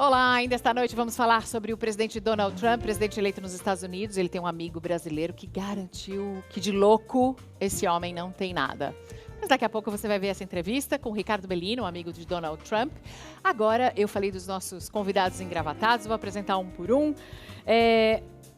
Olá, ainda esta noite vamos falar sobre o presidente Donald Trump, presidente eleito nos Estados Unidos. Ele tem um amigo brasileiro que garantiu que de louco esse homem não tem nada. Mas daqui a pouco você vai ver essa entrevista com o Ricardo Bellino, um amigo de Donald Trump. Agora eu falei dos nossos convidados engravatados, vou apresentar um por um.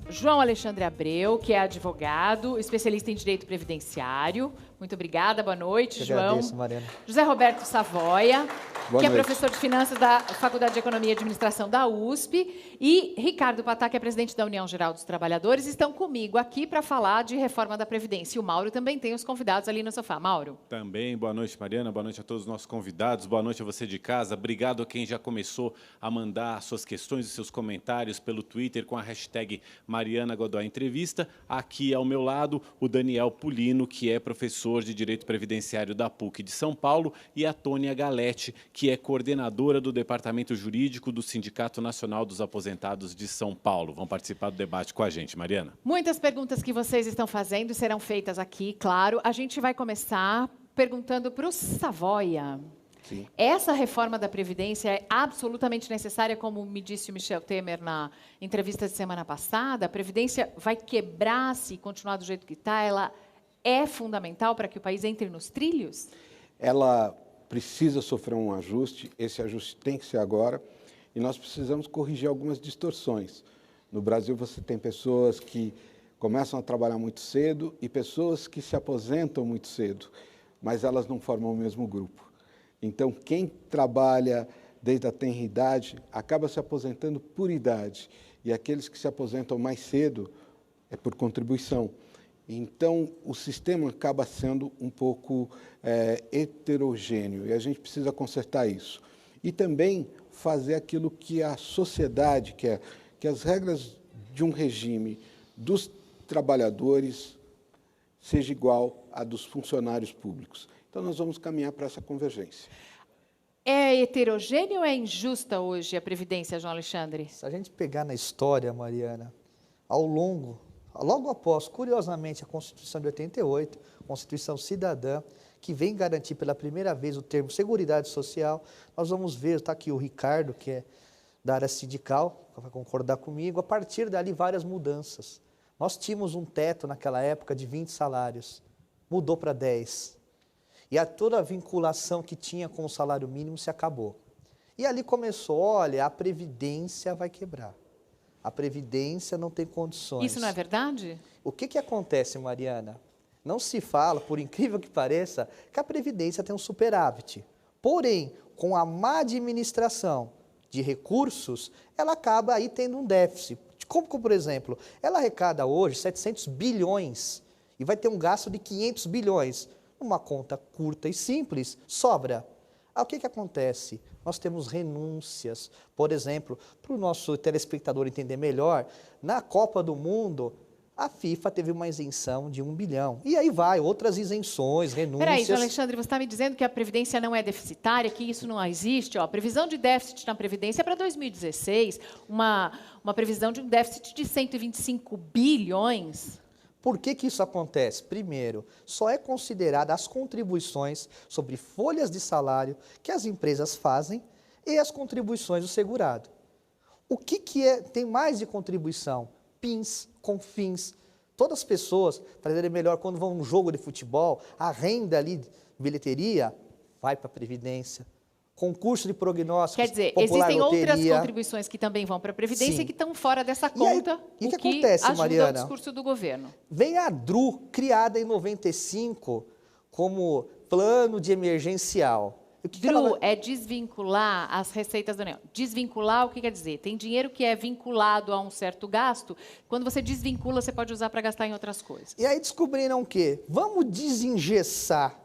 João Alexandre Abreu, que é advogado, especialista em direito previdenciário. Muito obrigada, boa noite, João. Agradeço, Mariana. José Roberto Savoia, Boa que noite. é professor de Finanças da Faculdade de Economia e Administração da USP, e Ricardo Patá, que é presidente da União Geral dos Trabalhadores, estão comigo aqui para falar de reforma da Previdência. E o Mauro também tem os convidados ali no sofá. Mauro. Também, boa noite, Mariana, boa noite a todos os nossos convidados, boa noite a você de casa, obrigado a quem já começou a mandar suas questões e seus comentários pelo Twitter com a hashtag Mariana Godoy Entrevista. Aqui ao meu lado, o Daniel Pulino, que é professor de Direito Previdenciário da PUC de São Paulo, e a Tônia Galete, que é coordenadora do Departamento Jurídico do Sindicato Nacional dos Aposentados de São Paulo. Vão participar do debate com a gente, Mariana. Muitas perguntas que vocês estão fazendo serão feitas aqui, claro. A gente vai começar perguntando para o Savoia. Sim. Essa reforma da Previdência é absolutamente necessária, como me disse o Michel Temer na entrevista de semana passada. A Previdência vai quebrar se continuar do jeito que está? Ela é fundamental para que o país entre nos trilhos? Ela precisa sofrer um ajuste, esse ajuste tem que ser agora, e nós precisamos corrigir algumas distorções. No Brasil, você tem pessoas que começam a trabalhar muito cedo e pessoas que se aposentam muito cedo, mas elas não formam o mesmo grupo. Então, quem trabalha desde a tenra idade acaba se aposentando por idade, e aqueles que se aposentam mais cedo é por contribuição. Então, o sistema acaba sendo um pouco heterogêneo, e a gente precisa consertar isso. E também fazer aquilo que a sociedade quer, que as regras de um regime dos trabalhadores seja igual à dos funcionários públicos. Então, nós vamos caminhar para essa convergência. É heterogênea ou é injusta hoje a Previdência, João Alexandre? Se a gente pegar na história, Mariana, logo após, curiosamente, a Constituição de 88, Constituição Cidadã, que vem garantir pela primeira vez o termo Seguridade Social, nós vamos ver, está aqui o Ricardo, que é da área sindical, vai concordar comigo, a partir dali várias mudanças. Nós tínhamos um teto naquela época de 20 salários, mudou para 10. E toda a vinculação que tinha com o salário mínimo se acabou. E ali começou, olha, a Previdência vai quebrar. A Previdência não tem condições. Isso não é verdade? O que acontece, Mariana? Não se fala, por incrível que pareça, que a Previdência tem um superávit. Porém, com a má administração de recursos, ela acaba aí tendo um déficit. Como, por exemplo, ela arrecada hoje 700 bilhões e vai ter um gasto de 500 bilhões. Uma conta curta e simples, sobra. O que acontece? Nós temos renúncias. Por exemplo, para o nosso telespectador entender melhor, na Copa do Mundo, a FIFA teve uma isenção de 1 bilhão. E aí vai, outras isenções, renúncias. Peraí, João Alexandre, você está me dizendo que a Previdência não é deficitária, que isso não existe? Ó, a previsão de déficit na Previdência é para 2016, uma previsão de um déficit de 125 bilhões. Por que isso acontece? Primeiro, só é considerada as contribuições sobre folhas de salário que as empresas fazem e as contribuições do segurado. O que tem mais de contribuição? PINs, CONFINS. Todas as pessoas, para entenderem melhor, quando vão num jogo de futebol, a renda ali, bilheteria, vai para a Previdência. Concurso de prognósticos, quer dizer, popular existem loteria. outras contribuições que também vão para a Previdência. Sim. Que estão fora dessa conta, e o que acontece, ajuda Mariana? o discurso do governo. Vem a DRU, criada em 95, como plano de emergencial. DRU é desvincular as receitas da União. Desvincular, o que quer dizer? Tem dinheiro que é vinculado a um certo gasto. Quando você desvincula, você pode usar para gastar em outras coisas. E aí descobriram o quê? Vamos desengessar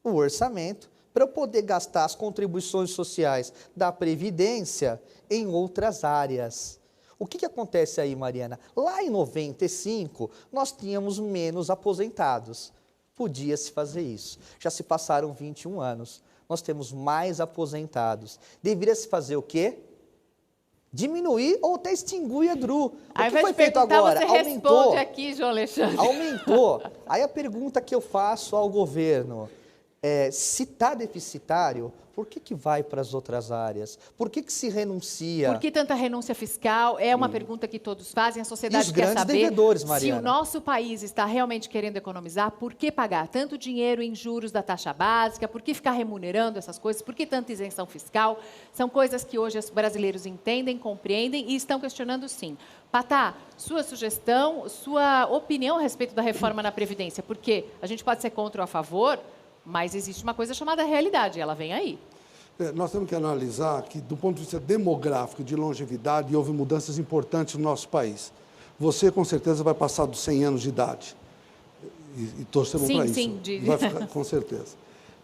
o orçamento para eu poder gastar as contribuições sociais da Previdência em outras áreas. O que acontece aí, Mariana? Lá em 95, nós tínhamos menos aposentados. Podia-se fazer isso. Já se passaram 21 anos. Nós temos mais aposentados. Deveria-se fazer o quê? Diminuir ou até extinguir a DRU. O que foi feito agora? Você responde aqui, João Alexandre. Aumentou. Aí a pergunta que eu faço ao governo: se está deficitário, por que vai para as outras áreas? Por que se renuncia? Por que tanta renúncia fiscal? É uma pergunta que todos fazem. A sociedade quer grandes saber devedores, Mariana? se o nosso país está realmente querendo economizar, por que pagar tanto dinheiro em juros da taxa básica? Por que ficar remunerando essas coisas? Por que tanta isenção fiscal? São coisas que hoje os brasileiros entendem, compreendem e estão questionando sim. Patá, sua sugestão, sua opinião a respeito da reforma na Previdência, porque a gente pode ser contra ou a favor, mas existe uma coisa chamada realidade, e ela vem aí. Nós temos que analisar que, do ponto de vista demográfico, de longevidade, houve mudanças importantes no nosso país. Você, com certeza, vai passar dos 100 anos de idade. E torcemos para isso. Sim, vai ficar, com certeza.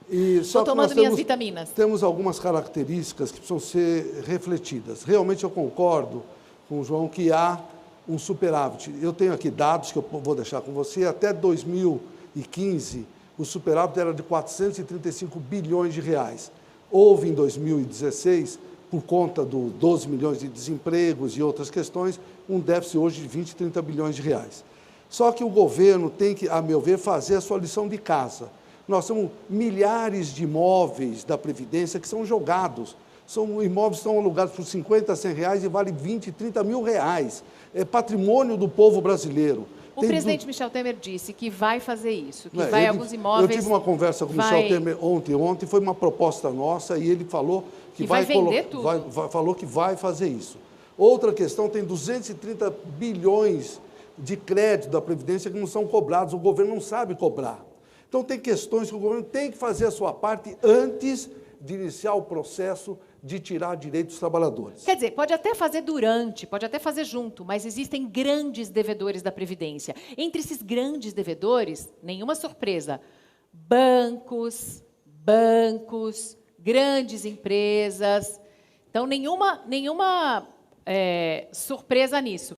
Estou tomando minhas vitaminas. Temos algumas características que precisam ser refletidas. Realmente, eu concordo com o João que há um superávit. Eu tenho aqui dados que eu vou deixar com você. Até 2015, o superávit era de 435 bilhões de reais. Houve, em 2016, por conta dos 12 milhões de desempregos e outras questões, um déficit hoje de 20, 30 bilhões de reais. Só que o governo tem que, a meu ver, fazer a sua lição de casa. Nós temos milhares de imóveis da Previdência que são jogados. São imóveis que são alugados por 50, 100 reais e valem 20, 30 mil reais. É patrimônio do povo brasileiro. O presidente Michel Temer disse que vai fazer isso, que vai alguns imóveis... Eu tive uma conversa com o Michel Temer ontem foi uma proposta nossa e ele falou que vai vender tudo. Falou que vai fazer isso. Outra questão, tem 230 bilhões de crédito da Previdência que não são cobrados, o governo não sabe cobrar. Então, tem questões que o governo tem que fazer a sua parte antes de iniciar o processo de tirar direitos dos trabalhadores. Quer dizer, pode até fazer durante, pode até fazer junto, mas existem grandes devedores da Previdência. Entre esses grandes devedores, nenhuma surpresa, bancos, grandes empresas. Então, nenhuma surpresa nisso.